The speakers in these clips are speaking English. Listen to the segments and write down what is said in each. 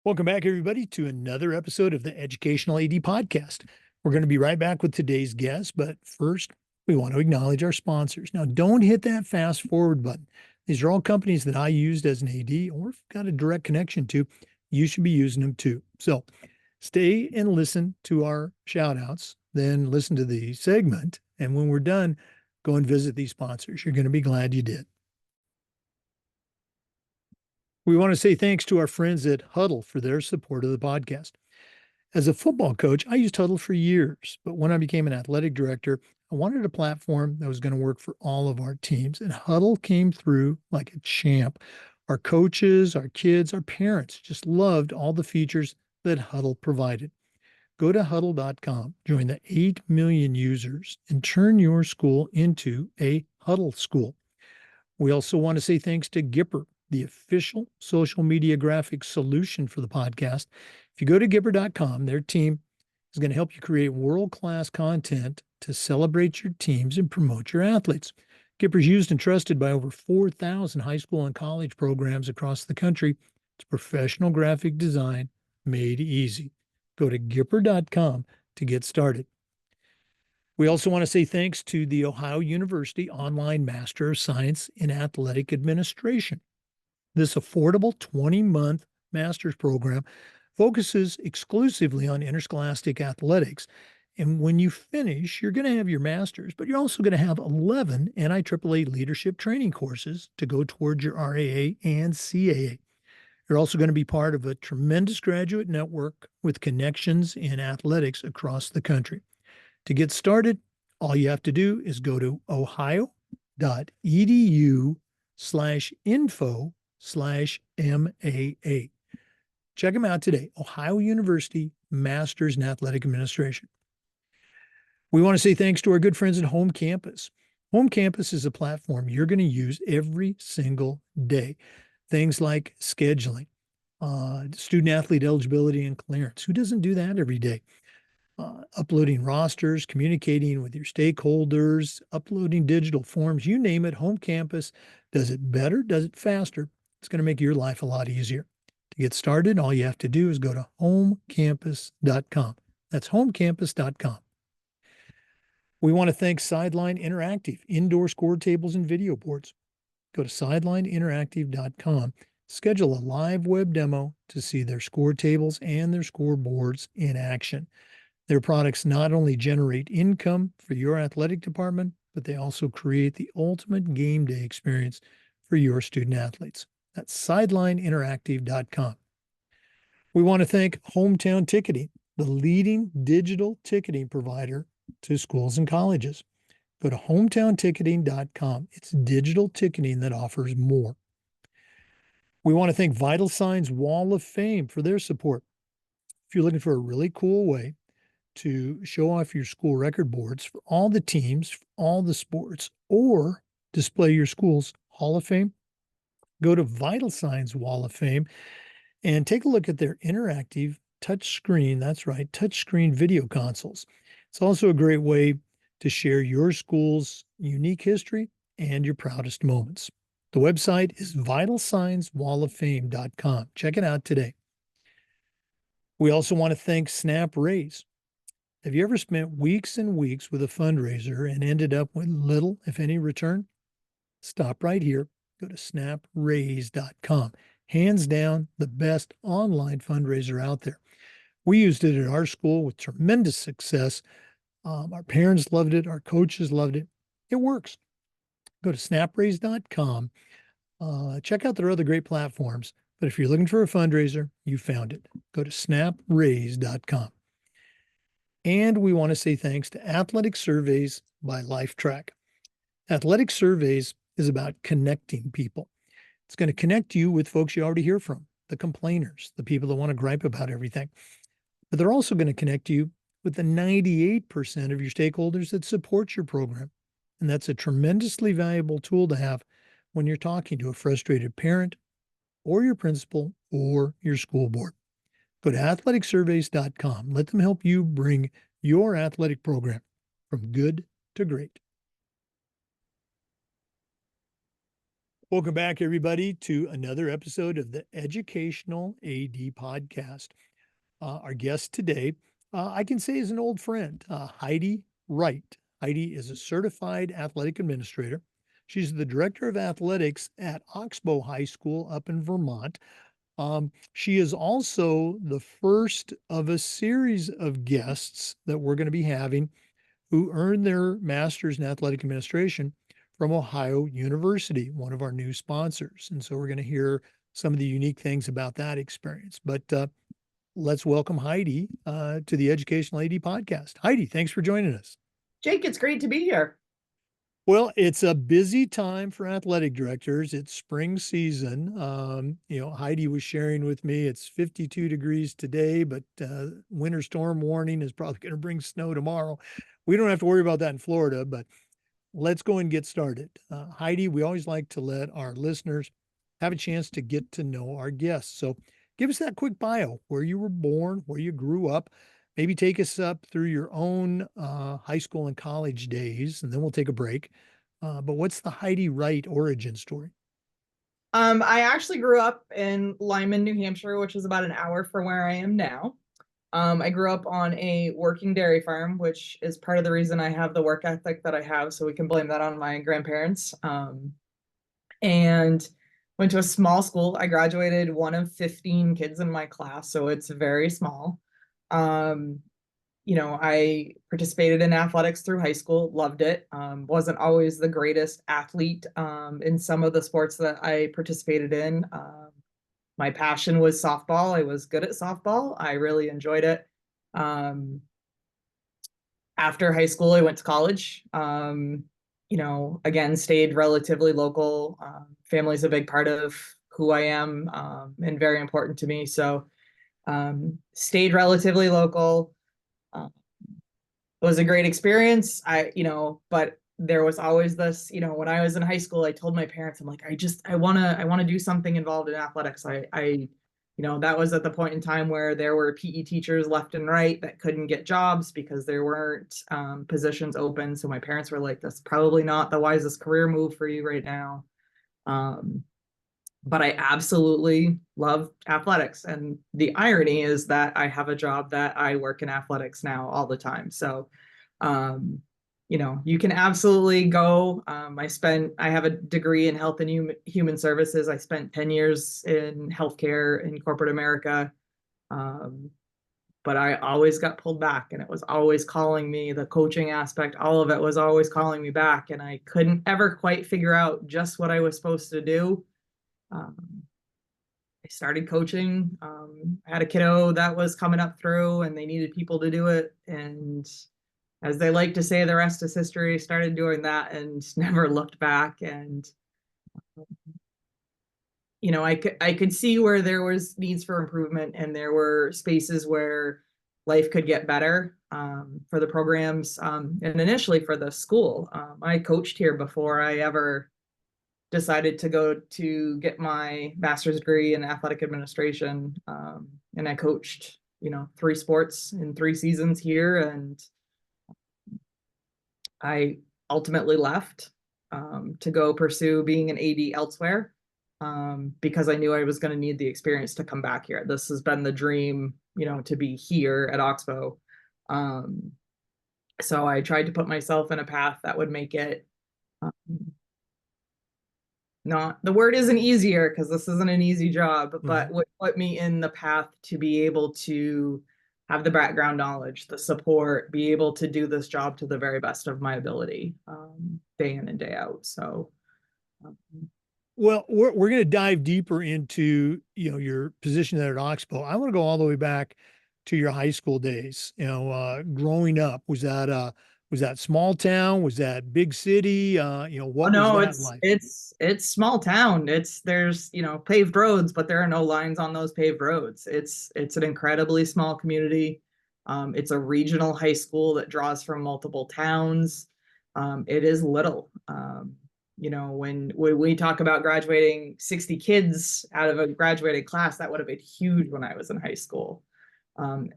Welcome back, everybody, to another episode of the Educational AD Podcast. We're going to be right back with today's guest, but first, we want to acknowledge our sponsors. Now, don't hit that fast forward button. These are all companies that I used as an AD or got a direct connection to. You should be using them too. So stay and listen to our shout outs, then listen to the segment. And when we're done, go and visit these sponsors. You're going to be glad you did. We want to say thanks to our friends at Huddle for their support of the podcast. As a football coach, I used Huddle for years, but when I became an athletic director, I wanted a platform that was going to work for all of our teams, and Huddle came through like a champ. Our coaches, our kids, our parents just loved all the features that Huddle provided. Go to huddle.com, join the 8 million users, and turn your school into a Huddle school. We also want to say thanks to Gipper, the official social media graphics solution for the podcast. If you go to Gipper.com, their team is going to help you create world-class content to celebrate your teams and promote your athletes. Gipper is used and trusted by over 4,000 high school and college programs across the country. It's professional graphic design made easy. Go to Gipper.com to get started. We also want to say thanks to the Ohio University Online Master of Science in Athletic Administration. This affordable 20-month master's program focuses exclusively on interscholastic athletics. And when you finish, you're going to have your master's, but you're also going to have 11 NIAAA leadership training courses to go towards your RAA and CAA. You're also going to be part of a tremendous graduate network with connections in athletics across the country. To get started, all you have to do is go to ohio.edu/info/MAA. Check them out today. Ohio University Masters in Athletic Administration. We want to say thanks to our good friends at Home Campus. Home Campus is a platform you're going to use every single day. Things like scheduling, student athlete eligibility and clearance. Who doesn't do that every day? Uploading rosters, communicating with your stakeholders, uploading digital forms, you name it. Home Campus does it better, does it faster. It's going to make your life a lot easier. To get started, all you have to do is go to homecampus.com. That's homecampus.com. We want to thank Sideline Interactive, indoor score tables and video boards. Go to sidelineinteractive.com. Schedule a live web demo to see their score tables and their scoreboards in action. Their products not only generate income for your athletic department, but they also create the ultimate game day experience for your student athletes. That's sidelineinteractive.com. We want to thank Hometown Ticketing, the leading digital ticketing provider to schools and colleges. Go to hometownticketing.com. It's digital ticketing that offers more. We want to thank Vital Signs Wall of Fame for their support. If you're looking for a really cool way to show off your school record boards for all the teams, for all the sports, or display your school's Hall of Fame, go to Vital Signs Wall of Fame and take a look at their interactive touchscreen, that's right, touchscreen video consoles. It's also a great way to share your school's unique history and your proudest moments. The website is vitalsignswalloffame.com. Check it out today. We also want to thank Snap Raise. Have you ever spent weeks and weeks with a fundraiser and ended up with little, if any, return? Stop right here. Go to snapraise.com. Hands down, the best online fundraiser out there. We used it at our school with tremendous success. Our parents loved it. Our coaches loved it. It works. Go to snapraise.com. Check out their other great platforms. But if you're looking for a fundraiser, you found it. Go to snapraise.com. And we want to say thanks to Athletic Surveys by LifeTrack. Athletic Surveys is about connecting people. It's going to connect you with folks you already hear from, the complainers, the people that want to gripe about everything. But they're also going to connect you with the 98% of your stakeholders that support your program. And that's a tremendously valuable tool to have when you're talking to a frustrated parent or your principal or your school board. Go to athleticsurveys.com. Let them help you bring your athletic program from good to great. Welcome back, everybody, to another episode of the Educational AD Podcast. Our guest today, I can say, is an old friend, Heidi Wright. Heidi is a certified athletic administrator. She's the director of athletics at Oxbow High School up in Vermont. She is also the first of a series of guests that we're going to be having who earned their master's in athletic administration from Ohio University, one of our new sponsors. And so we're going to hear some of the unique things about that experience. But let's welcome Heidi to the Educational AD Podcast. Heidi, thanks for joining us. Jake, it's great to be here. Well, it's a busy time for athletic directors. It's spring season. Heidi was sharing with me it's 52 degrees today, but winter storm warning is probably going to bring snow tomorrow. We don't have to worry about that in Florida, but let's go and get started. Heidi, we always like to let our listeners have a chance to get to know our guests. So give us that quick bio, where you were born, where you grew up. Maybe take us up through your own high school and college days, and then we'll take a break. But what's the Heidi Wright origin story? I actually grew up in Lyman, New Hampshire, which is about an hour from where I am now. I grew up on a working dairy farm, which is part of the reason I have the work ethic that I have. So we can blame that on my grandparents. And went to a small school. I graduated one of 15 kids in my class, so it's very small. I participated in athletics through high school, loved it. Wasn't always the greatest athlete in some of the sports that I participated in. My passion was softball. I was good at softball. I really enjoyed it. After high school, I went to college. Again, stayed relatively local. Family's a big part of who I am and very important to me. So stayed relatively local. It was a great experience. But there was always this, when I was in high school, I told my parents, I'm like, I want to do something involved in athletics. That was at the point in time where there were PE teachers left and right that couldn't get jobs because there weren't positions open. So my parents were like, that's probably not the wisest career move for you right now. But I absolutely love athletics. And the irony is that I have a job that I work in athletics now all the time. So, you can absolutely go. I have a degree in health and human services. I spent 10 years in healthcare in corporate America. But I always got pulled back, and it was always calling me. The coaching aspect, all of it was always calling me back. And I couldn't ever quite figure out just what I was supposed to do. I started coaching. I had a kiddo that was coming up through and they needed people to do it. And as they like to say, the rest is history. Started doing that and never looked back. And, I could see where there was needs for improvement and there were spaces where life could get better for the programs and initially for the school. I coached here before I ever decided to go to get my master's degree in athletic administration. And I coached, 3 sports in 3 seasons here. And I ultimately left to go pursue being an AD elsewhere because I knew I was going to need the experience to come back here. This has been the dream, to be here at Oxbow. So I tried to put myself in a path that would make it not, the word isn't easier because this isn't an easy job, but would put me in the path to be able to have the background knowledge, the support, be able to do this job to the very best of my ability, day in and day out. So, Well, we're going to dive deeper into, your position there at Oxbow. I want to go all the way back to your high school days. Growing up, was that small town? Was that big city? What was no, that like? it's small town. There's, paved roads, but there are no lines on those paved roads. It's an incredibly small community. It's a regional high school that draws from multiple towns. It is little. When we talk about graduating 60 kids out of a graduated class, that would have been huge when I was in high school. I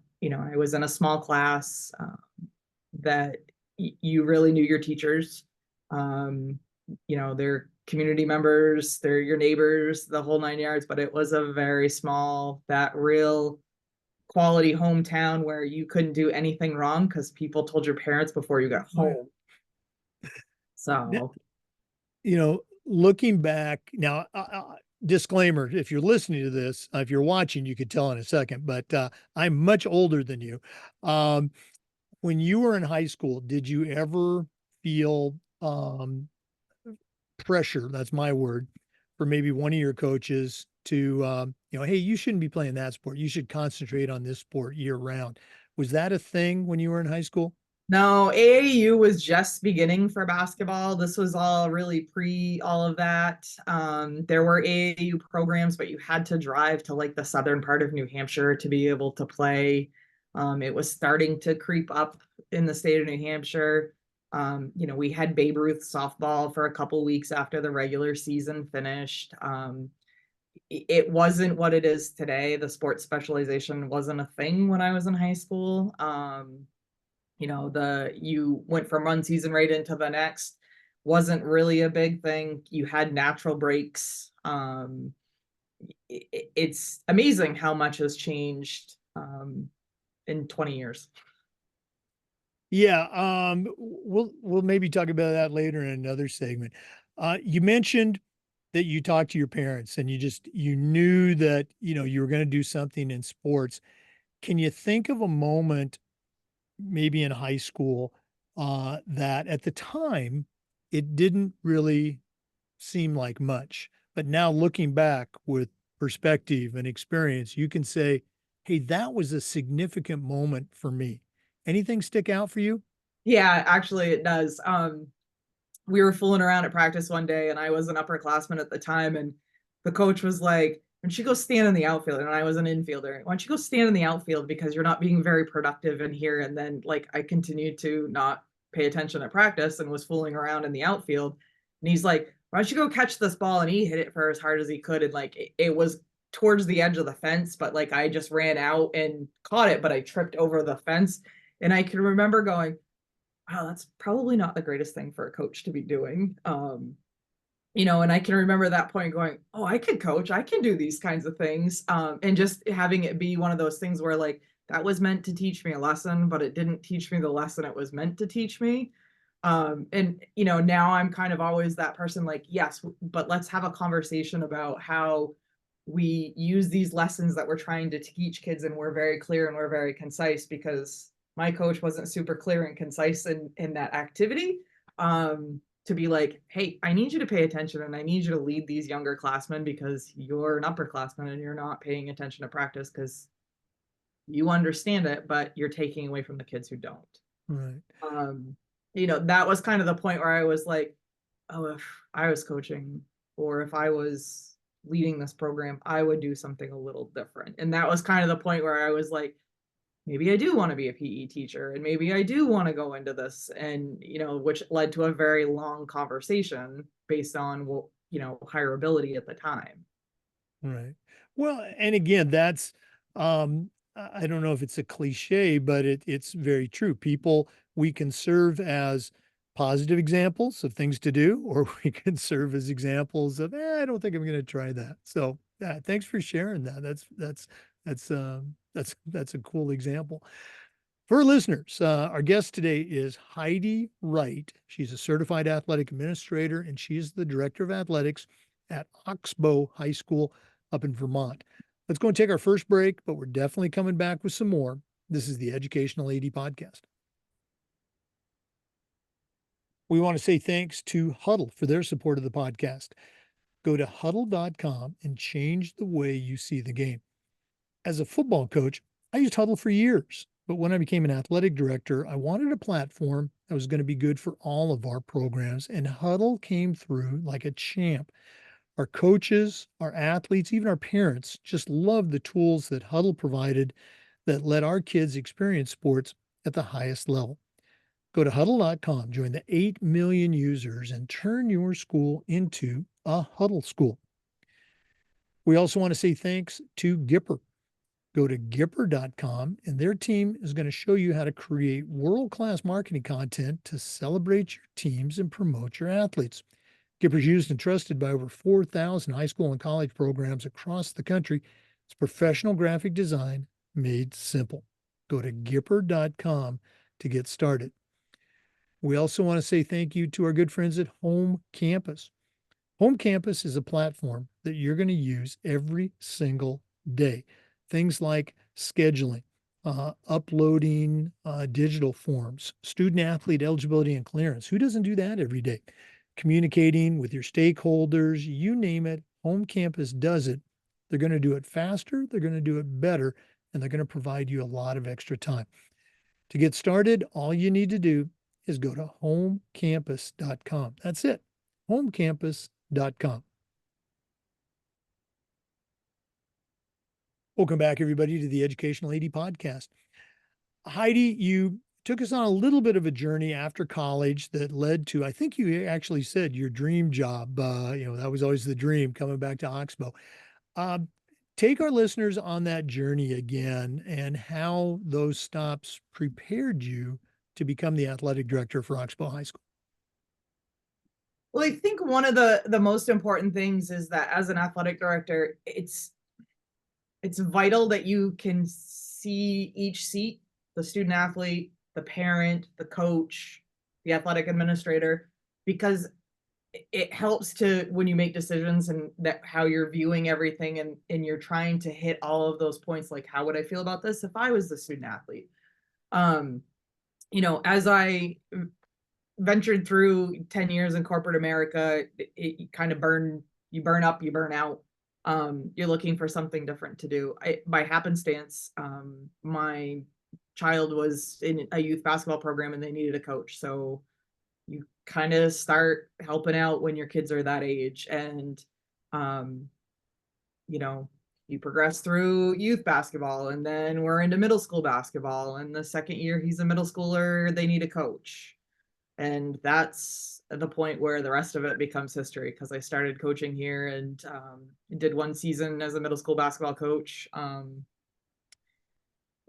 was in a small class that you really knew your teachers. There community members, they're your neighbors, the whole 9 yards, but it was a very small, that real quality hometown where you couldn't do anything wrong because people told your parents before you got Oh, yeah. home. So Looking back now, disclaimer, if you're listening to this, if you're watching, you could tell in a second, but I'm much older than you. Um, when you were in high school, did you ever feel pressure? That's my word, for maybe one of your coaches to, hey, you shouldn't be playing that sport. You should concentrate on this sport year round. Was that a thing when you were in high school? no, AAU was just beginning for basketball. This was all really pre all of that. There were AAU programs, but you had to drive to like the southern part of New Hampshire to be able to play. It was starting to creep up in the state of New Hampshire. We had Babe Ruth softball for a couple weeks after the regular season finished. It wasn't what it is today. The sports specialization wasn't a thing when I was in high school. You went from one season right into the next, wasn't really a big thing. You had natural breaks. It's amazing how much has changed in 20 years. Yeah, we'll maybe talk about that later in another segment. You mentioned that you talked to your parents and you knew that you were going to do something in sports. Can you think of a moment, maybe in high school, that at the time it didn't really seem like much, but now looking back with perspective and experience, you can say, "Hey, that was a significant moment for me." Anything stick out for you? Yeah, actually it does. We were fooling around at practice one day and I was an upperclassman at the time and the coach was like, "Why don't you go stand in the outfield?" And I was an infielder. "Why don't you go stand in the outfield because you're not being very productive in here?" And then like I continued to not pay attention at practice and was fooling around in the outfield. And he's like, "Why don't you go catch this ball?" And he hit it for as hard as he could. And like it was towards the edge of the fence, but like I just ran out and caught it, but I tripped over the fence. And I can remember going, wow, that's probably not the greatest thing for a coach to be doing. And I can remember that point going, oh, I can coach, I can do these kinds of things. And just having it be one of those things where like that was meant to teach me a lesson, but it didn't teach me the lesson it was meant to teach me. And now I'm kind of always that person like, yes, but let's have a conversation about how we use these lessons that we're trying to teach kids and we're very clear and we're very concise because my coach wasn't super clear and concise in that activity. To be like, hey, I need you to pay attention and I need you to lead these younger classmen because you're an upperclassman and you're not paying attention to practice because you understand it, but you're taking away from the kids who don't. Right. That was kind of the point where I was like, oh, if I was coaching or if I was leading this program, I would do something a little different. And that was kind of the point where I was like, maybe I do want to be a PE teacher and maybe I do want to go into this. And, which led to a very long conversation based on, hireability at the time. Right. Well, and again, that's I don't know if it's a cliche, but it's very true. People, we can serve as positive examples of things to do, or we can serve as examples of, I don't think I'm going to try that. So, yeah, thanks for sharing that. That's a cool example. For listeners, our guest today is Heidi Wright. She's a certified athletic administrator, and she is the director of athletics at Oxbow High School up in Vermont. Let's go and take our first break, but we're definitely coming back with some more. This is the Educational AD Podcast. We want to say thanks to Huddle for their support of the podcast. Go to huddle.com and change the way you see the game. As a football coach, I used Huddle for years, but when I became an athletic director, I wanted a platform that was going to be good for all of our programs, and Huddle came through like a champ. Our coaches, our athletes, even our parents just loved the tools that Huddle provided that let our kids experience sports at the highest level. Go to huddle.com, join the 8 million users, and turn your school into a Huddle school. We also want to say thanks to Gipper. Go to Gipper.com, and their team is going to show you how to create world-class marketing content to celebrate your teams and promote your athletes. Gipper's used and trusted by over 4,000 high school and college programs across the country. It's professional graphic design made simple. Go to Gipper.com to get started. We also want to say thank you to our good friends at Home Campus. Home Campus is a platform that you're going to use every single day. Things like scheduling, uploading digital forms, student athlete eligibility and clearance. Who doesn't do that every day? Communicating with your stakeholders, you name it, Home Campus does it. They're going to do it faster, they're going to do it better, and they're going to provide you a lot of extra time. To get started, all you need to do is go to homecampus.com. That's it, homecampus.com. Welcome back, everybody, to the Educational AD Podcast. Heidi, you took us on a little bit of a journey after college that led to, I think you actually said, your dream job. That was always the dream, coming back to Oxbow. Take our listeners on that journey again and how those stops prepared you to become the athletic director for Oxbow High School. Well, I think one of the most important things is that as an athletic director, it's vital that you can see each seat, the student athlete, the parent, the coach, the athletic administrator, because it helps to, when you make decisions and that how you're viewing everything, and you're trying to hit all of those points, like how would I feel about this if I was the student athlete? As I ventured through 10 years in corporate America, it kind of you burn up, you burn out. You're looking for something different to do. By happenstance, my child was in a youth basketball program and they needed a coach. So you kind of start helping out when your kids are that age. And, you progress through youth basketball, and then we're into middle school basketball. And the second year he's a middle schooler, they need a coach. And that's the point where the rest of it becomes history, because I started coaching here and did one season as a middle school basketball coach.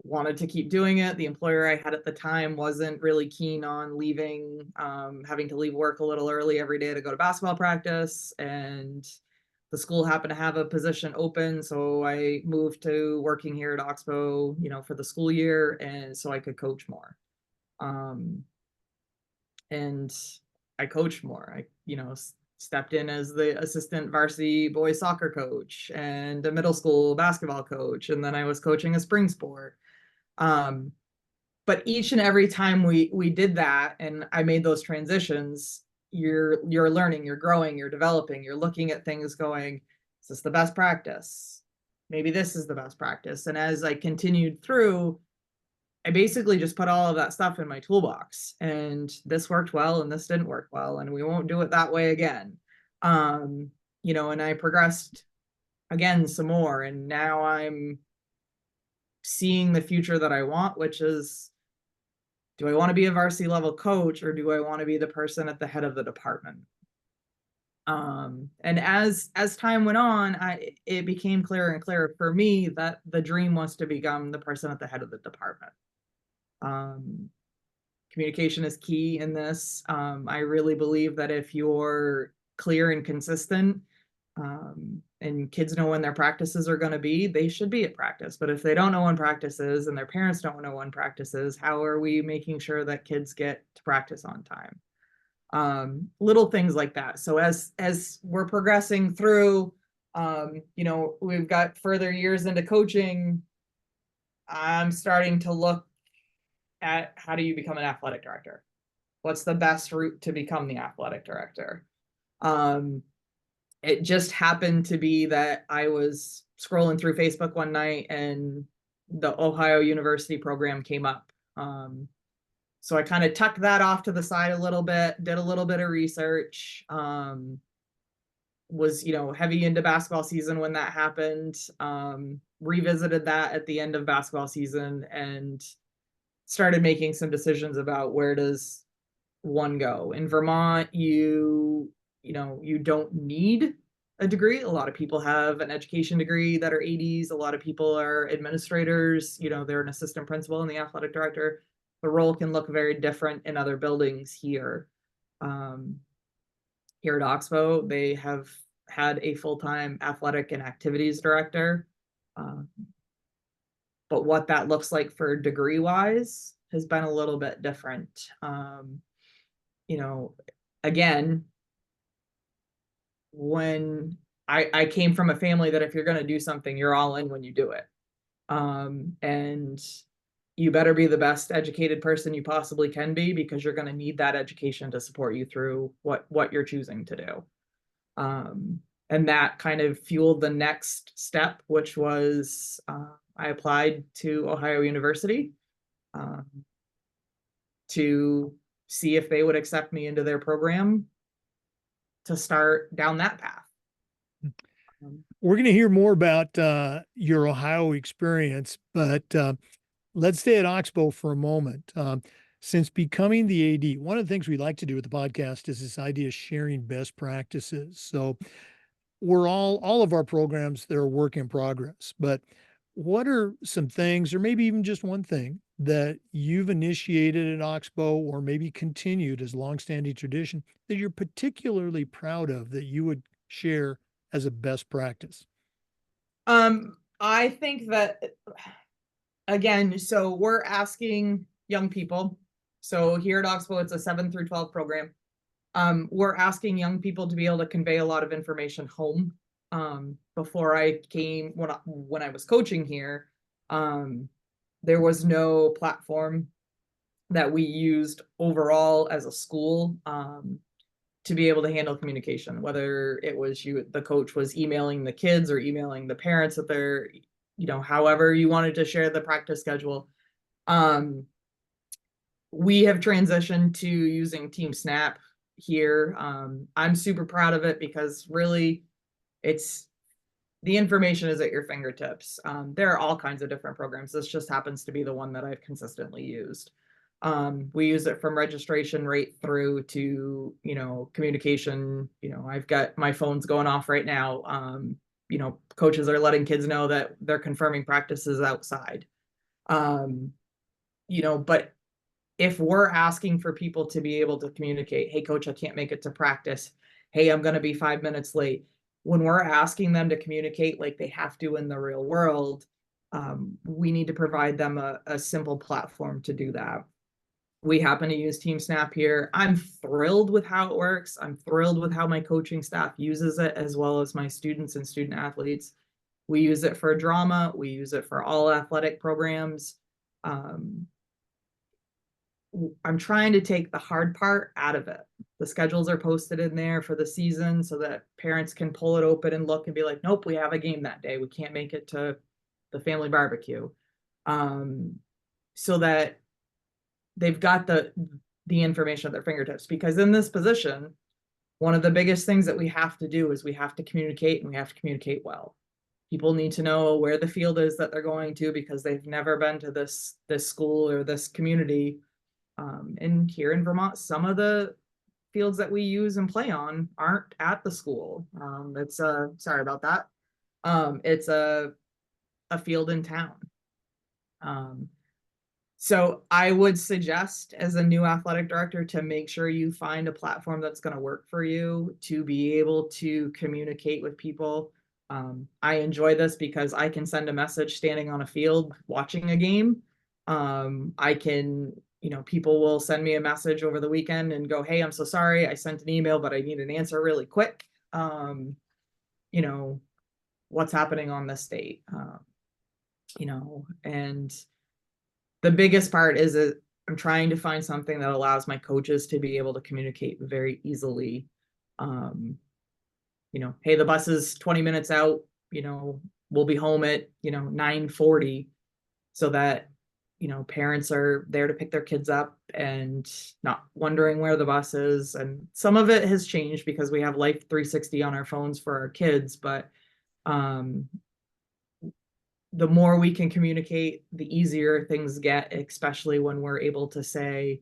Wanted to keep doing it. The employer I had at the time wasn't really keen on leaving, having to leave work a little early every day to go to basketball practice. And the school happened to have a position open. So I moved to working here at Oxbow, for the school year, and so I could coach more. And I coached more. I, stepped in as the assistant varsity boys soccer coach and a middle school basketball coach. And then I was coaching a spring sport. But each and every time we did that, and I made those transitions, you're learning, you're growing, you're developing, you're looking at things going, is this the best practice? Maybe this is the best practice. And as I continued through, I basically just put all of that stuff in my toolbox, and this worked well and this didn't work well, and we won't do it that way again. And I progressed again some more, and now I'm seeing the future that I want, which is, do I want to be a varsity level coach, or do I want to be the person at the head of the department? And as time went on, it became clearer and clearer for me that the dream was to become the person at the head of the department. Communication is key in this. I really believe that if you're clear and consistent, and kids know when their practices are going to be, they should be at practice. But if they don't know when practice is and their parents don't know when practice is, how are we making sure that kids get to practice on time? Little things like that. So as we're progressing through, we've got further years into coaching, I'm starting to look at, how do you become an athletic director? What's the best route to become the athletic director? It just happened to be that I was scrolling through Facebook one night and the Ohio University program came up. So I kind of tucked that off to the side a little bit, did a little bit of research, was, heavy into basketball season when that happened, revisited that at the end of basketball season, and started making some decisions about where does one go. In Vermont, you don't need a degree. A lot of people have an education degree that are ADs. A lot of people are administrators. They're an assistant principal and the athletic director. The role can look very different in other buildings here. here at Oxbow, they have had a full-time athletic and activities director. But what that looks like for degree wise has been a little bit different. You know, again, when I came from a family that if you're going to do something, you're all in when you do it. And you better be the best educated person you possibly can be, because you're going to need that education to support you through what you're choosing to do. And that kind of fueled the next step, which was I applied to Ohio University to see if they would accept me into their program to start down that path. We're going to hear more about your Ohio experience, but let's stay at Oxbow for a moment. Since becoming the AD, one of the things we like to do with the podcast is this idea of sharing best practices. So we're all of our programs, they're a work in progress, but what are some things, or maybe even just one thing, that you've initiated at Oxbow or maybe continued as longstanding tradition that you're particularly proud of that you would share as a best practice? I think that, again, so we're asking young people. So here at Oxbow, it's a 7 through 12 program. We're asking young people to be able to convey a lot of information home. Before I came, when I was coaching here, there was no platform that we used overall as a school to be able to handle communication, whether it was the coach was emailing the kids or emailing the parents that they're, however you wanted to share the practice schedule. We have transitioned to using Team Snap here. I'm super proud of it because really the information is at your fingertips. There are all kinds of different programs. This just happens to be the one that I've consistently used. We use it from registration right through to, communication. I've got my phone's going off right now. Coaches are letting kids know that they're confirming practices outside. But if we're asking for people to be able to communicate, hey, coach, I can't make it to practice. Hey, I'm going to be 5 minutes late. When we're asking them to communicate like they have to in the real world, we need to provide them a simple platform to do that. We happen to use Team Snap here. I'm thrilled with how it works. I'm thrilled with how my coaching staff uses it, as well as my students and student athletes. We use it for drama. We use it for all athletic programs. I'm trying to take the hard part out of it. The schedules are posted in there for the season so that parents can pull it open and look and be like, nope, we have a game that day. We can't make it to the family barbecue. So that they've got the information at their fingertips. Because in this position, one of the biggest things that we have to do is we have to communicate, and we have to communicate well. People need to know where the field is that they're going to, because they've never been to this school or this community. And here in Vermont, some of the fields that we use and play on aren't at the school. It's sorry about that. It's a field in town. So I would suggest, as a new athletic director, to make sure you find a platform that's going to work for you to be able to communicate with people. I enjoy this because I can send a message standing on a field watching a game. I can, people will send me a message over the weekend and go, hey, I'm so sorry. I sent an email, but I need an answer really quick. What's happening on this date? And the biggest part is that I'm trying to find something that allows my coaches to be able to communicate very easily. Hey, the bus is 20 minutes out, we'll be home at, 9:40, so that, parents are there to pick their kids up and not wondering where the bus is. And some of it has changed because we have Life 360 on our phones for our kids, but the more we can communicate, the easier things get, especially when we're able to say,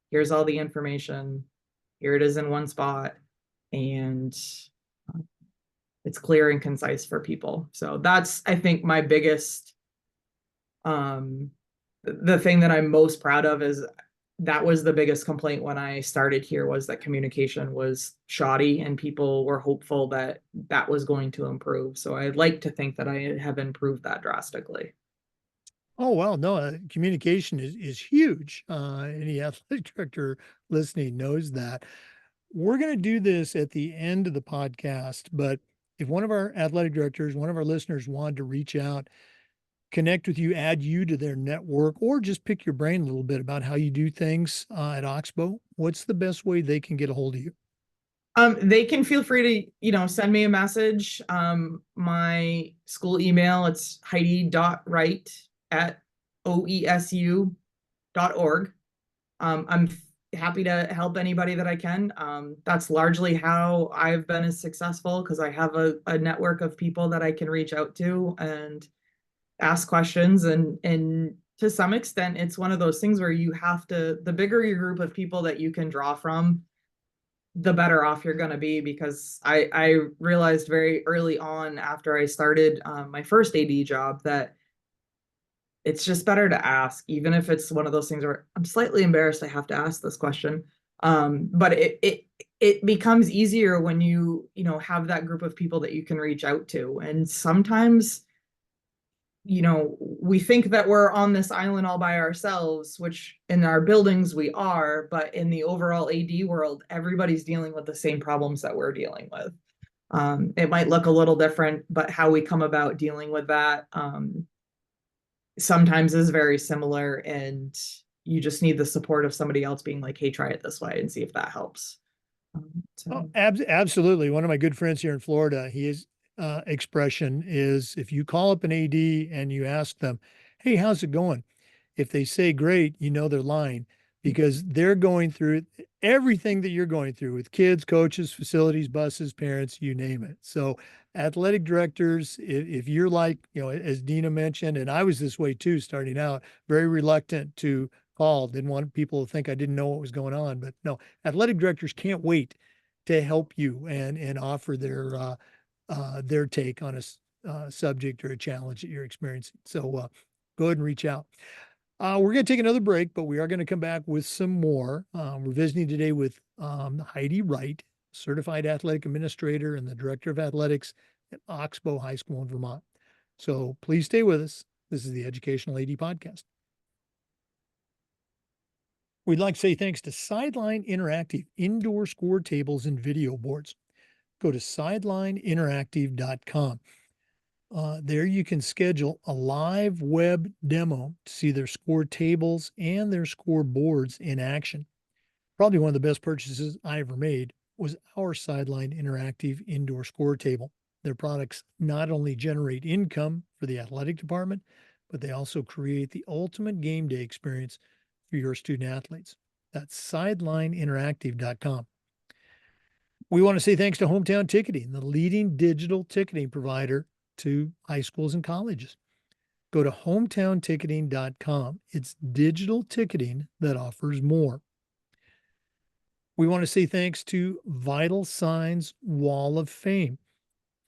here's all the information, here it is in one spot, and it's clear and concise for people. So that's, I think, my biggest, the thing that I'm most proud of is that was the biggest complaint when I started here, was that communication was shoddy and people were hopeful that that was going to improve. So I'd like to think that I have improved that drastically. Oh, well, no, communication is huge. Any athletic director listening knows that. We're going to do this at the end of the podcast, but if one of our athletic directors, one of our listeners wanted to reach out, connect with you, add you to their network, or just pick your brain a little bit about how you do things at Oxbow, what's the best way they can get a hold of you? They can feel free to, send me a message. My school email, it's Heidi.Wright at oesu.org. I'm happy to help anybody that I can. That's largely how I've been as successful, because I have a network of people that I can reach out to and ask questions. And to some extent, it's one of those things where you have to, the bigger your group of people that you can draw from, the better off you're going to be. Because I realized very early on, after I started my first AD job, that it's just better to ask, even if it's one of those things where I'm slightly embarrassed I have to ask this question. But it becomes easier when have that group of people that you can reach out to. And sometimes, we think that we're on this island all by ourselves, which in our buildings we are, but in the overall AD world, everybody's dealing with the same problems that we're dealing with. It might look a little different, but how we come about dealing with that sometimes is very similar, and you just need the support of somebody else being like, hey, try it this way and see if that helps. Oh, absolutely. One of my good friends here in Florida, his expression is, if you call up an AD and you ask them, hey, how's it going? If they say great, they're lying, because they're going through everything that you're going through with kids, coaches, facilities, buses, parents, you name it. So athletic directors, if you're like, as Dina mentioned, and I was this way too, starting out, very reluctant to call, didn't want people to think I didn't know what was going on. But no, athletic directors can't wait to help you and offer their take on a subject or a challenge that you're experiencing. So go ahead and reach out. We're going to take another break, but we are going to come back with some more. We're visiting today with Heidi Wright, certified athletic administrator and the director of athletics at Oxbow High School in Vermont. So please stay with us. This is the Educational AD Podcast. We'd like to say thanks to Sideline Interactive indoor score tables and video boards. Go to sidelineinteractive.com. There you can schedule a live web demo to see their score tables and their score boards in action. Probably one of the best purchases I ever made was our Sideline Interactive indoor score table. Their products not only generate income for the athletic department, but they also create the ultimate game day experience for your student athletes. That's sidelineinteractive.com. We want to say thanks to Hometown Ticketing, the leading digital ticketing provider to high schools and colleges. Go to hometownticketing.com. It's digital ticketing that offers more. We want to say thanks to Vital Signs Wall of Fame.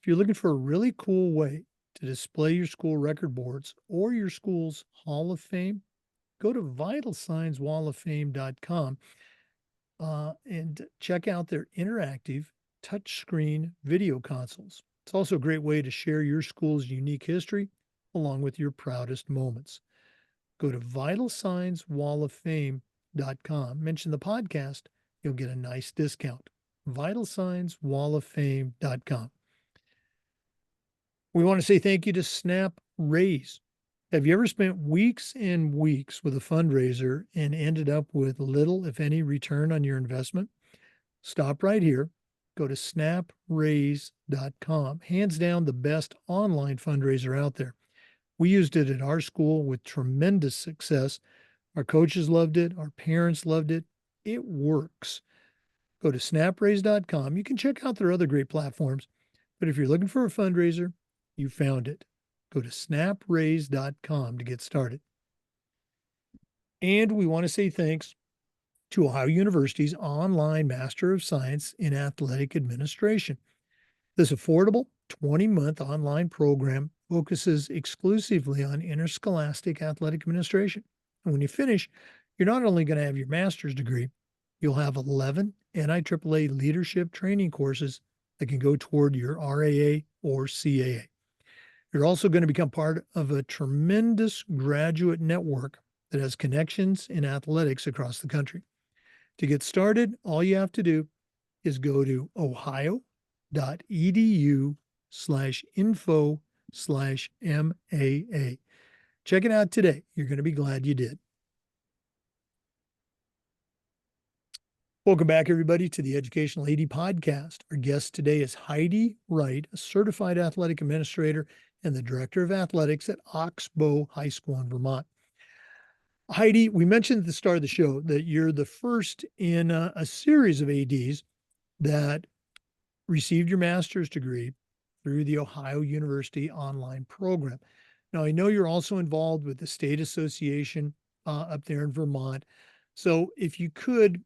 If you're looking for a really cool way to display your school record boards or your school's Hall of Fame, go to vitalsignswalloffame.com and check out their interactive touchscreen video consoles. It's also a great way to share your school's unique history along with your proudest moments. Go to vitalsignswalloffame.com. Mention the podcast, you'll get a nice discount. vitalsignswalloffame.com. We want to say thank you to Snap Raise. Have you ever spent weeks and weeks with a fundraiser and ended up with little, if any, return on your investment? Stop right here. Go to snapraise.com. Hands down, the best online fundraiser out there. We used it at our school with tremendous success. Our coaches loved it. Our parents loved it. It works. Go to snapraise.com. You can check out their other great platforms, but if you're looking for a fundraiser, you found it. Go to snapraise.com to get started. And we want to say thanks to Ohio University's online Master of Science in Athletic Administration. This affordable 20-month online program focuses exclusively on interscholastic athletic administration. And when you finish, You're not only going to have your master's degree, you'll have 11 NIAAA leadership training courses that can go toward your RAA or CAA. You're also going to become part of a tremendous graduate network that has connections in athletics across the country. To get started, all you have to do is go to ohio.edu/info/MAA. Check it out today. You're going to be glad you did. Welcome back, everybody, to the Educational AD Podcast. Our guest today is Heidi Wright, a certified athletic administrator and the director of athletics at Oxbow High School in Vermont. Heidi, we mentioned at the start of the show that you're the first in a series of ADs that received your master's degree through the Ohio University online program. Now, I know you're also involved with the state association up there in Vermont. So if you could,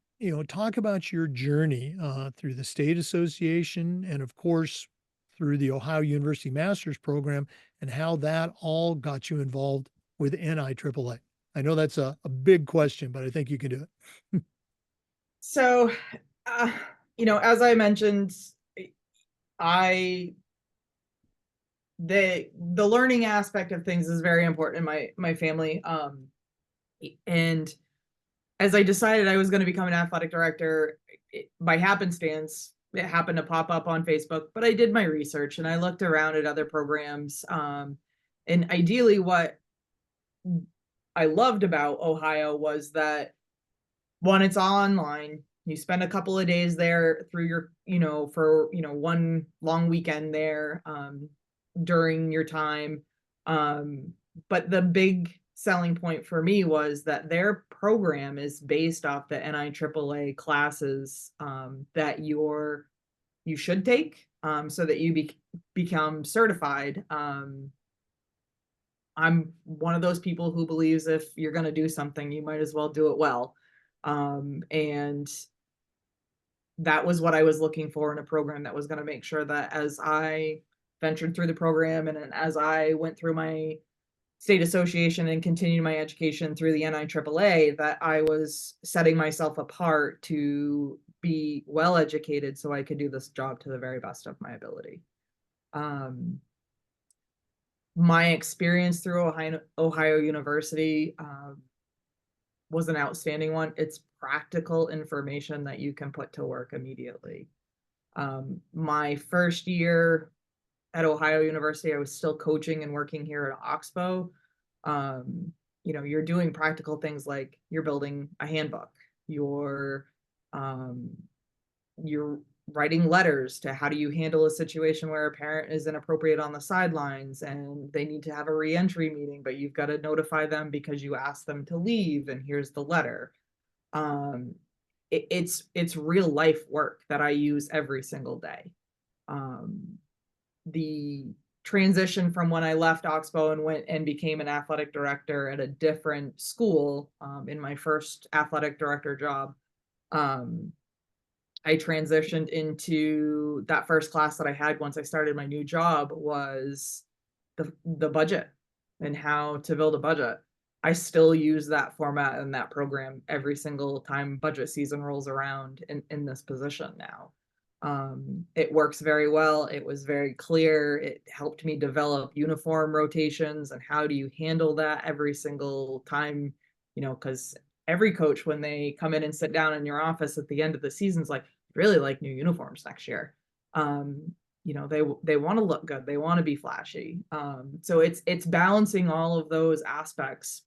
talk about your journey through the state association and, of course, through the Ohio University Master's Program and how that all got you involved with NIAAA. I know that's a big question, but I think you can do it. So, as I mentioned, the learning aspect of things is very important in my family. And as I decided I was going to become an athletic director, by happenstance, it happened to pop up on Facebook, but I did my research and I looked around at other programs. And ideally what I loved about Ohio was that, one, it's all online. You spend a couple of days there through your, for, one long weekend there during your time. But the big selling point for me was that their program is based off the NIAAA classes that you should take so that you become certified. I'm one of those people who believes if you're going to do something, you might as well do it well. And that was what I was looking for in a program that was going to make sure that as I ventured through the program and as I went through my state association and continued my education through the NIAAA, that I was setting myself apart to be well educated so I could do this job to the very best of my ability. My experience through Ohio University was an outstanding one. It's practical information that you can put to work immediately. My first year at Ohio University, I was still coaching and working here at Oxbow. You're doing practical things like you're building a handbook, you're writing letters to how do you handle a situation where a parent is inappropriate on the sidelines and they need to have a reentry meeting, but you've got to notify them because you asked them to leave and here's the letter. It's real life work that I use every single day. The transition from when I left Oxbow and went and became an athletic director at a different school in my first athletic director job, I transitioned into that first class that I had once I started my new job was the budget and how to build a budget. I still use that format and that program every single time budget season rolls around in this position now. It works very well. It was very clear. It helped me develop uniform rotations and how do you handle that every single time, because every coach, when they come in and sit down in your office at the end of the season, is like, really like new uniforms next year. They want to look good. They want to be flashy. So it's balancing all of those aspects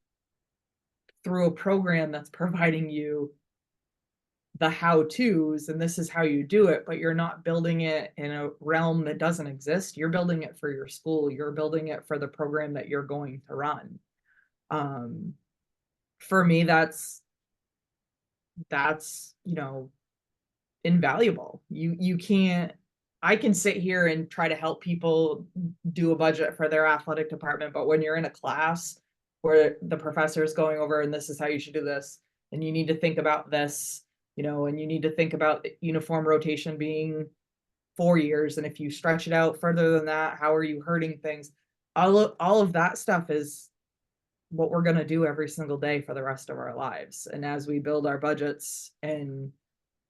through a program that's providing you the how-tos and this is how you do it, but you're not building it in a realm that doesn't exist. You're building it for your school. You're building it for the program that you're going to run. For me, that's invaluable. You can't, I can sit here and try to help people do a budget for their athletic department, but when you're in a class where the professor is going over and this is how you should do this, and you need to think about this, and you need to think about uniform rotation being 4 years, and if you stretch it out further than that, how are you hurting things? All of that stuff is what we're going to do every single day for the rest of our lives. And as we build our budgets and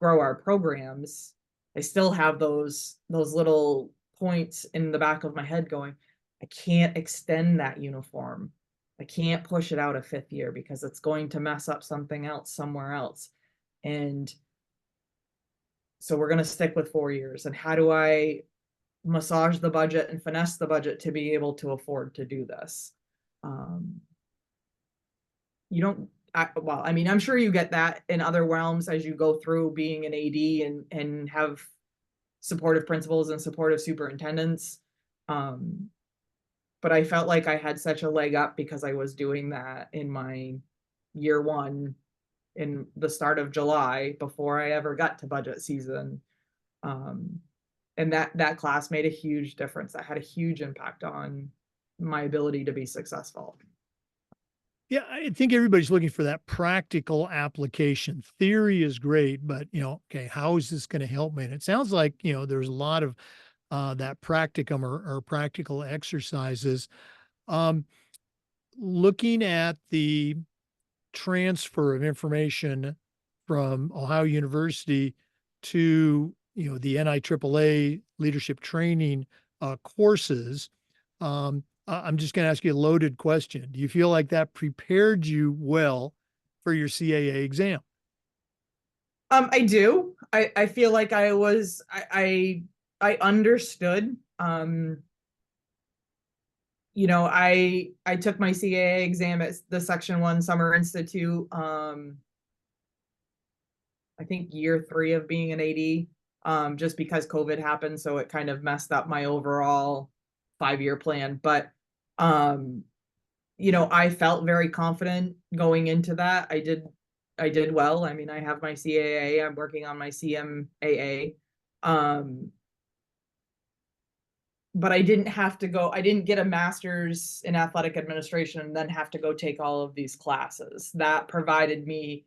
grow our programs, I still have those little points in the back of my head going, I can't extend that uniform. I can't push it out a fifth year because it's going to mess up something else somewhere else. And so we're going to stick with 4 years. And how do I massage the budget and finesse the budget to be able to afford to do this? You don't, well, I mean, I'm sure you get that in other realms as you go through being an AD and have supportive principals and supportive superintendents. But I felt like I had such a leg up because I was doing that in my year one in the start of July before I ever got to budget season. And that class made a huge difference. That had a huge impact on my ability to be successful. Yeah, I think everybody's looking for that practical application. Theory is great, but okay, how is this going to help me? And it sounds like, there's a lot of that practicum or practical exercises. Looking at the transfer of information from Ohio University to, the NIAAA leadership training courses, I'm just going to ask you a loaded question. Do you feel like that prepared you well for your CAA exam? I do. I feel like I understood. I took my CAA exam at the Section 1 Summer Institute. I think year 3 of being an AD, just because COVID happened, so it kind of messed up my overall 5-year plan. But I felt very confident going into that. I did well. I mean, I have my CAA. I'm working on my CMAA. But I didn't get a master's in athletic administration and then have to go take all of these classes. That provided me,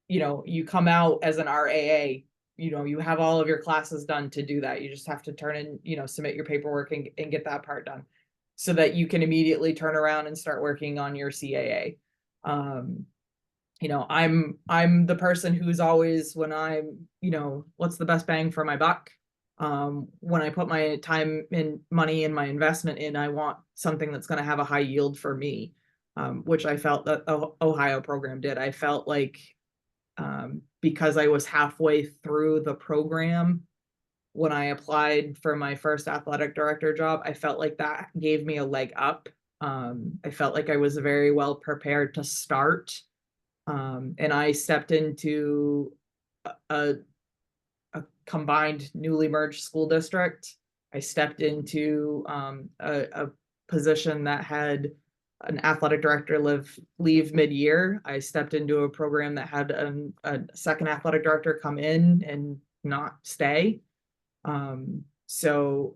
you come out as an RAA, you have all of your classes done to do that. You just have to turn in, submit your paperwork and get that part done so that you can immediately turn around and start working on your CAA. I'm the person who's always, when I'm, what's the best bang for my buck? When I put my time and money and my investment in, I want something that's going to have a high yield for me, which I felt that the Ohio program did. I felt like because I was halfway through the program when I applied for my first athletic director job, I felt like that gave me a leg up. I felt like I was very well prepared to start. And I stepped into a combined newly merged school district. I stepped into a position that had an athletic director leave mid-year. I stepped into a program that had a second athletic director come in and not stay. So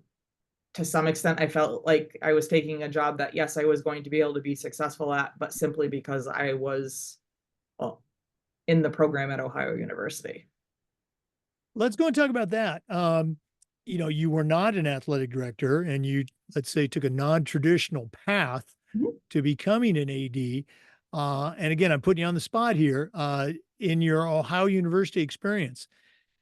to some extent, I felt like I was taking a job that, yes, I was going to be able to be successful at, but simply because I was in the program at Ohio University. Let's go and talk about that. You were not an athletic director and you, let's say, took a non-traditional path to becoming an AD. And again, I'm putting you on the spot here. In your Ohio University experience,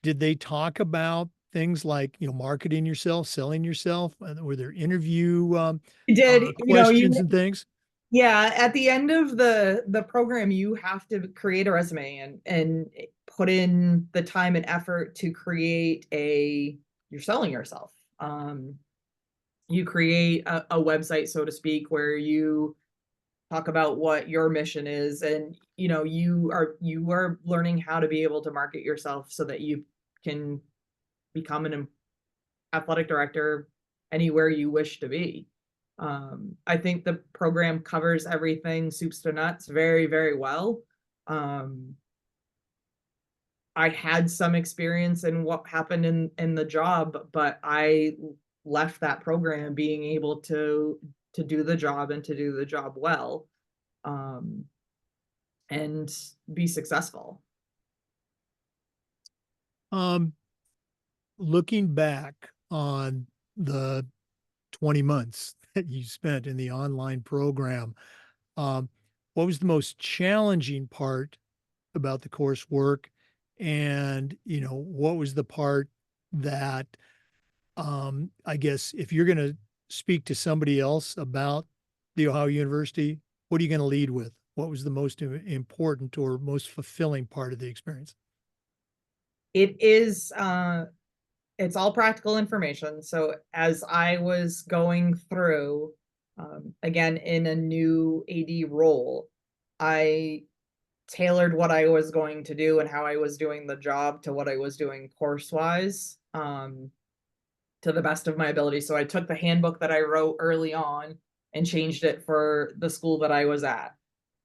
did they talk about things like, marketing yourself, selling yourself? Were there interview questions and things? Yeah, at the end of the program, you have to create a resume and put in the time and effort to create you're selling yourself. You create a website, so to speak, where you talk about what your mission is, and you are learning how to be able to market yourself so that you can become an athletic director anywhere you wish to be. I think the program covers everything soups to nuts very, very well. I had some experience in what happened in the job, but I left that program being able to do the job and to do the job well, and be successful. Looking back on the 20 months that you spent in the online program, what was the most challenging part about the coursework? And, what was the part that, I guess if you're going to speak to somebody else about the Ohio University, what are you going to lead with? What was the most important or most fulfilling part of the experience? It is, it's all practical information. So as I was going through, again, in a new AD role, I tailored what I was going to do and how I was doing the job to what I was doing course wise, to the best of my ability. So I took the handbook that I wrote early on and changed it for the school that I was at.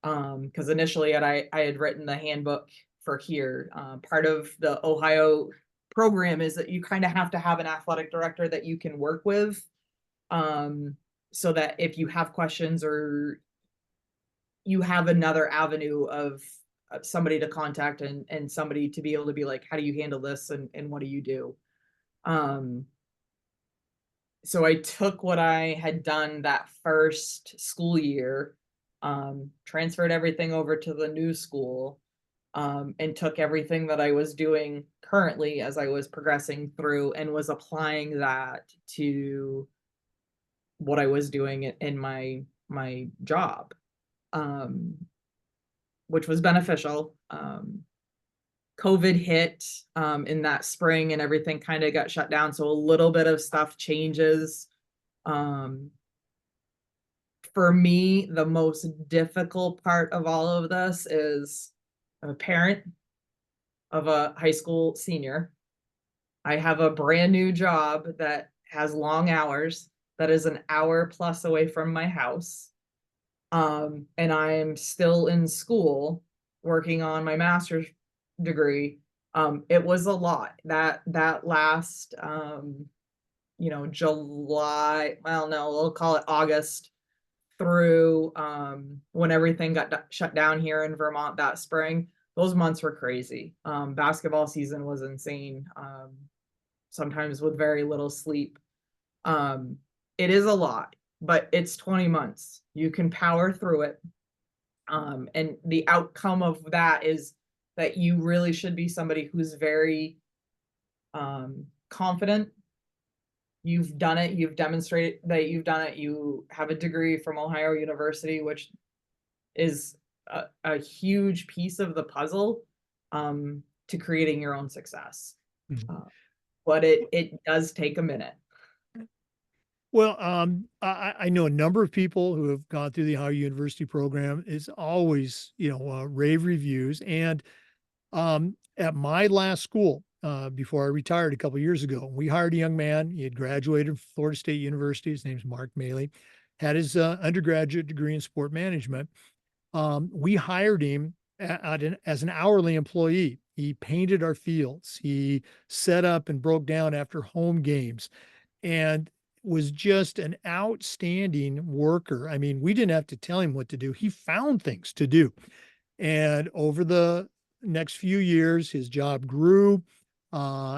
Because initially I had written the handbook for here. Part of the Ohio program is that you kind of have to have an athletic director that you can work with, so that if you have questions or you have another avenue of somebody to contact and somebody to be able to be like, how do you handle this and what do you do? Um, so I took what I had done that first school year, transferred everything over to the new school, and took everything that I was doing currently as I was progressing through and was applying that to what I was doing in my job, um, which was beneficial. COVID hit, in that spring and everything kind of got shut down. So a little bit of stuff changes. Um, for me, the most difficult part of all of this is I'm a parent of a high school senior. I have a brand new job that has long hours, that is an hour plus away from my house. And I'm still in school working on my master's degree. It was a lot. That last July, well, no, we'll call it August through when everything got shut down here in Vermont that spring. Those months were crazy. Basketball season was insane. Sometimes with very little sleep. Um, it is a lot, but it's 20 months. You can power through it. And the outcome of that is that you really should be somebody who's very confident. You've done it, you've demonstrated that you've done it, you have a degree from Ohio University, which is a huge piece of the puzzle, to creating your own success. Mhm. But it does take a minute. Well, I know a number of people who have gone through the Ohio University program. It's always, rave reviews. And at my last school, before I retired a couple of years ago, we hired a young man. He had graduated from Florida State University. His name's Mark Maley, had his undergraduate degree in sport management. We hired him as an hourly employee. He painted our fields. He set up and broke down after home games and was just an outstanding worker. I mean, we didn't have to tell him what to do. He found things to do. And over the next few years, his job grew.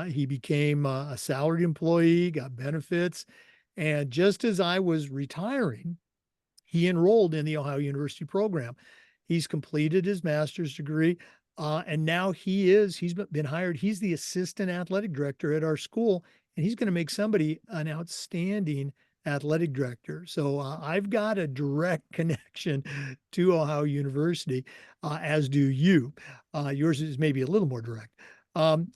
He became a salaried employee, got benefits. And just as I was retiring, he enrolled in the Ohio University program. He's completed his master's degree. And now he's been hired. He's the assistant athletic director at our school, and he's going to make somebody an outstanding athletic director. So I've got a direct connection to Ohio University, as do you. Yours is maybe a little more direct.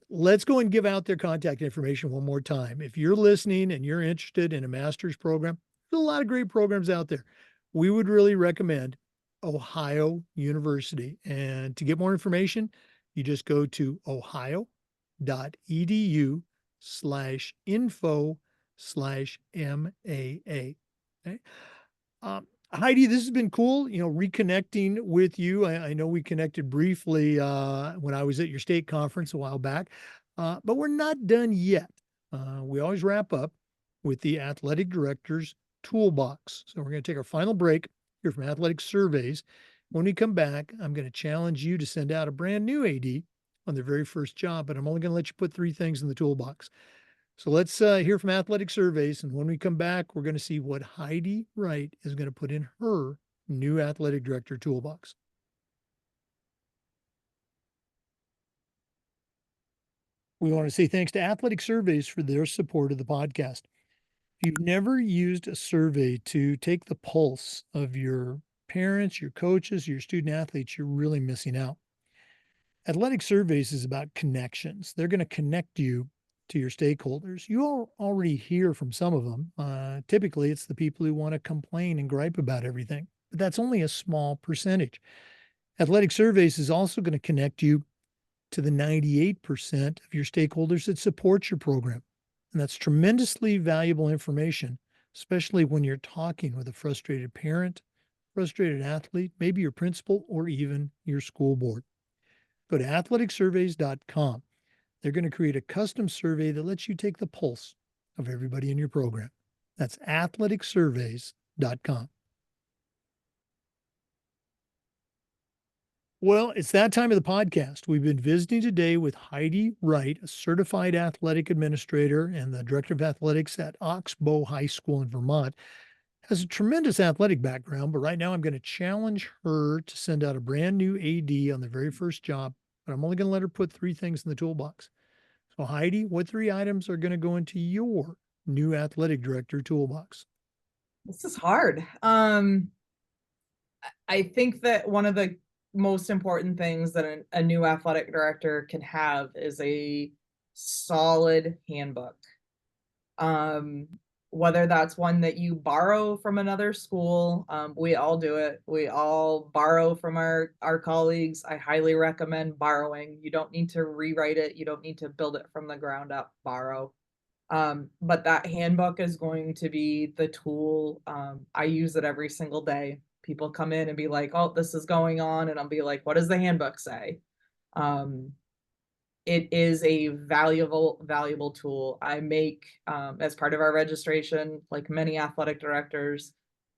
Let's go and give out their contact information one more time. If you're listening and you're interested in a master's program, there's a lot of great programs out there. We would really recommend Ohio University. And to get more information, you just go to ohio.edu/info/MAA. Okay. Heidi, this has been cool, reconnecting with you. I know we connected briefly when I was at your state conference a while back, but we're not done yet. We always wrap up with the athletic director's toolbox. So we're going to take our final break here from Athletic Surveys. When we come back, I'm going to challenge you to send out a brand new AD on their very first job, but I'm only going to let you put 3 things in the toolbox. So let's hear from Athletic Surveys. And when we come back, we're going to see what Heidi Wright is going to put in her new athletic director toolbox. We want to say thanks to Athletic Surveys for their support of the podcast. If you've never used a survey to take the pulse of your parents, your coaches, your student athletes, you're really missing out. Athletic Surveys is about connections. They're going to connect you to your stakeholders. You all already hear from some of them. Typically, it's the people who want to complain and gripe about everything, but that's only a small percentage. Athletic Surveys is also going to connect you to the 98% of your stakeholders that support your program. And that's tremendously valuable information, especially when you're talking with a frustrated parent, frustrated athlete, maybe your principal, or even your school board. Go to athleticsurveys.com. They're going to create a custom survey that lets you take the pulse of everybody in your program. That's athleticsurveys.com. Well, it's that time of the podcast. We've been visiting today with Heidi Wright, a certified athletic administrator and the director of athletics at Oxbow High School in Vermont. Has a tremendous athletic background, but right now I'm going to challenge her to send out a brand new AD on the very first job, but I'm only going to let her put 3 things in the toolbox. So Heidi, what 3 items are going to go into your new athletic director toolbox? This is hard. I think that one of the most important things that a new athletic director can have is a solid handbook. Whether that's one that you borrow from another school, we all do it. We all borrow from our colleagues. I highly recommend borrowing. You don't need to rewrite it. You don't need to build it from the ground up, borrow. But that handbook is going to be the tool. I use it every single day. People come in and be like, oh, this is going on. And I'll be like, what does the handbook say? It is a valuable tool. I make, as part of our registration, like many athletic directors,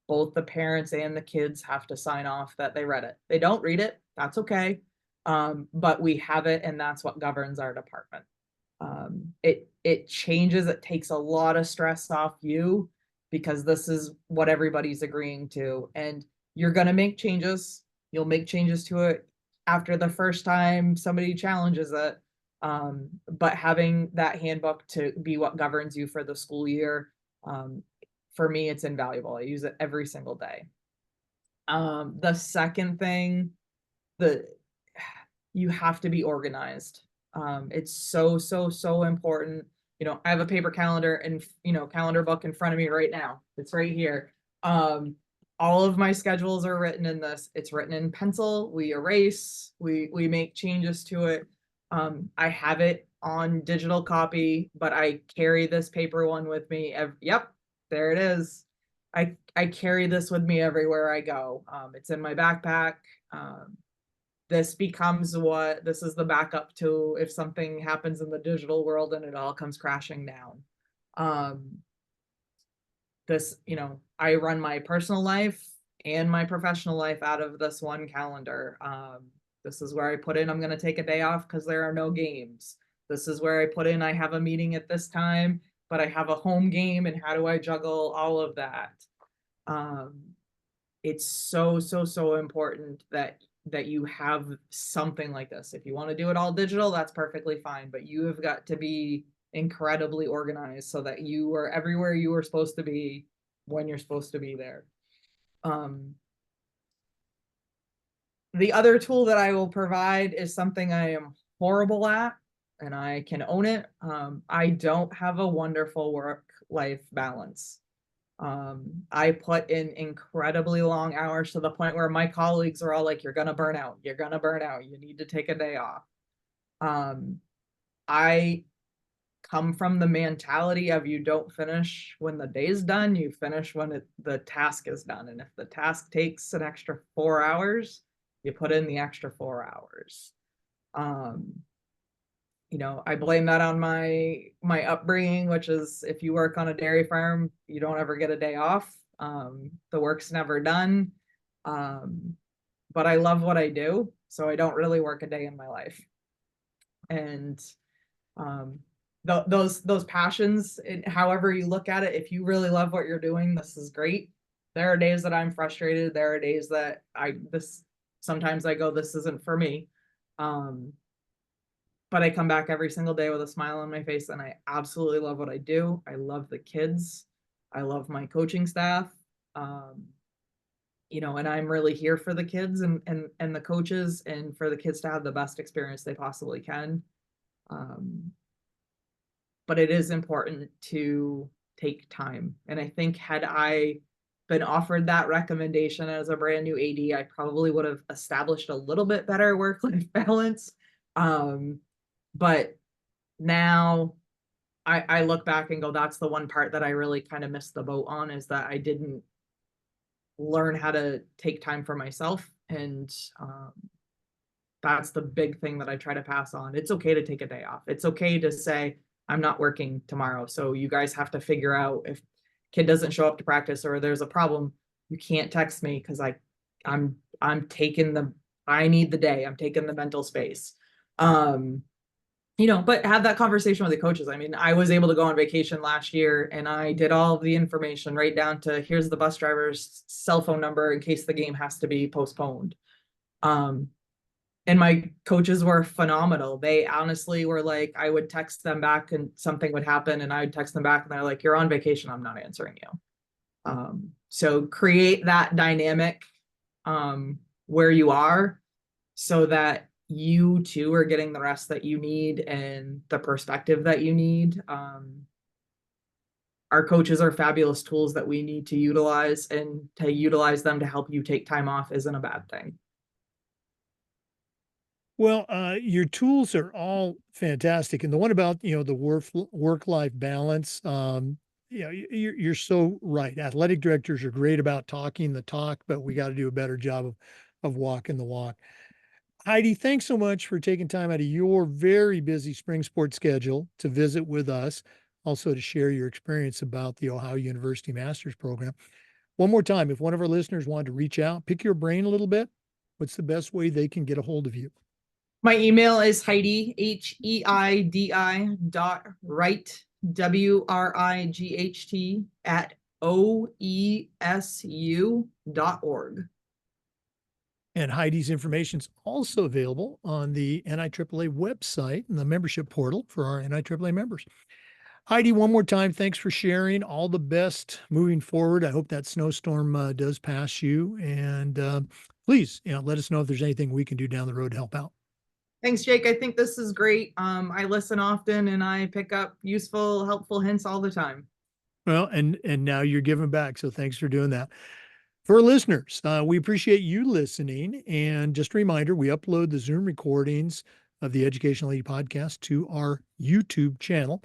both the parents and the kids have to sign off that they read it. They don't read it, that's okay. But we have it, and that's what governs our department. It changes, it takes a lot of stress off you, because this is what everybody's agreeing to, and you're going to make changes. You'll make changes to it after the first time somebody challenges it. But having that handbook to be what governs you for the school year, for me, it's invaluable. I use it every single day. The second thing, you have to be organized. It's so important. I have a paper calendar and, calendar book in front of me right now. It's right here. All of my schedules are written in this. It's written in pencil. We erase, we make changes to it. I have it on digital copy, but I carry this paper one with me. Yep, there it is. I carry this with me everywhere I go. It's in my backpack. This becomes this is the backup to if something happens in the digital world and it all comes crashing down. I run my personal life and my professional life out of this one calendar. This is where I put in, I'm going to take a day off because there are no games. This is where I put in, I have a meeting at this time, but I have a home game, and how do I juggle all of that? It's so important that you have something like this. If you want to do it all digital, that's perfectly fine, but you have got to be incredibly organized so that you are everywhere you are supposed to be when you're supposed to be there. The other tool that I will provide is something I am horrible at, and I can own it. I don't have a wonderful work-life balance. I put in incredibly long hours to the point where my colleagues are all like, you're gonna burn out. You're gonna burn out. You need to take a day off. I come from the mentality of, you don't finish when the day's done, you finish when the task is done. And if the task takes an extra 4 hours, you put in the extra 4 hours. I blame that on my upbringing, which is, if you work on a dairy farm, you don't ever get a day off. The work's never done. But I love what I do, so I don't really work a day in my life. And those passions, however you look at it, if you really love what you're doing, this is great. There are days that I'm frustrated. There are days that sometimes I go, this isn't for me. But I come back every single day with a smile on my face, and I absolutely love what I do. I love the kids. I love my coaching staff. Um, and I'm really here for the kids and the coaches, and for the kids to have the best experience they possibly can. But it is important to take time. And I think had I been offered that recommendation as a brand new AD, I probably would have established a little bit better work-life balance. But now I look back and go, that's the one part that I really kind of missed the boat on, is that I didn't learn how to take time for myself. And that's the big thing that I try to pass on. It's okay to take a day off. It's okay to say, I'm not working tomorrow. So you guys have to figure out, if kid doesn't show up to practice or there's a problem, you can't text me because I'm taking I need the day. I'm taking the mental space. But have that conversation with the coaches. I mean, I was able to go on vacation last year, and I did all of the information right down to, here's the bus driver's cell phone number in case the game has to be postponed. And my coaches were phenomenal. They honestly were like, I would text them back and something would happen, and I would text them back and they're like, you're on vacation, I'm not answering you. So create that dynamic where you are, so that you too are getting the rest that you need and the perspective that you need. Our coaches are fabulous tools that we need to utilize, and to utilize them to help you take time off isn't a bad thing. Well, your tools are all fantastic. And the one about, the work-life balance, you're so right. Athletic directors are great about talking the talk, but we got to do a better job of walking the walk. Heidi, thanks so much for taking time out of your very busy spring sports schedule to visit with us, also to share your experience about the Ohio University Master's Program. One more time, if one of our listeners wanted to reach out, pick your brain a little bit, what's the best way they can get a hold of you? My email is Heidi, HEIDI .Wright, WRIGHT @OESU.org. And Heidi's information is also available on the NIAAA website and the membership portal for our NIAAA members. Heidi, one more time, thanks for sharing. All the best moving forward. I hope that snowstorm does pass you. And please, let us know if there's anything we can do down the road to help out. Thanks, Jake. I think this is great. I listen often, and I pick up useful, helpful hints all the time. Well, and now you're giving back. So thanks for doing that. For our listeners, we appreciate you listening. And just a reminder, we upload the Zoom recordings of the Educational AD podcast to our YouTube channel.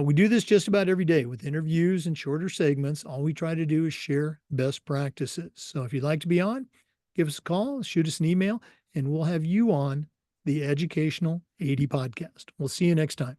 We do this just about every day with interviews and shorter segments. All we try to do is share best practices. So if you'd like to be on, give us a call, shoot us an email, and we'll have you on the Educational AD podcast. We'll see you next time.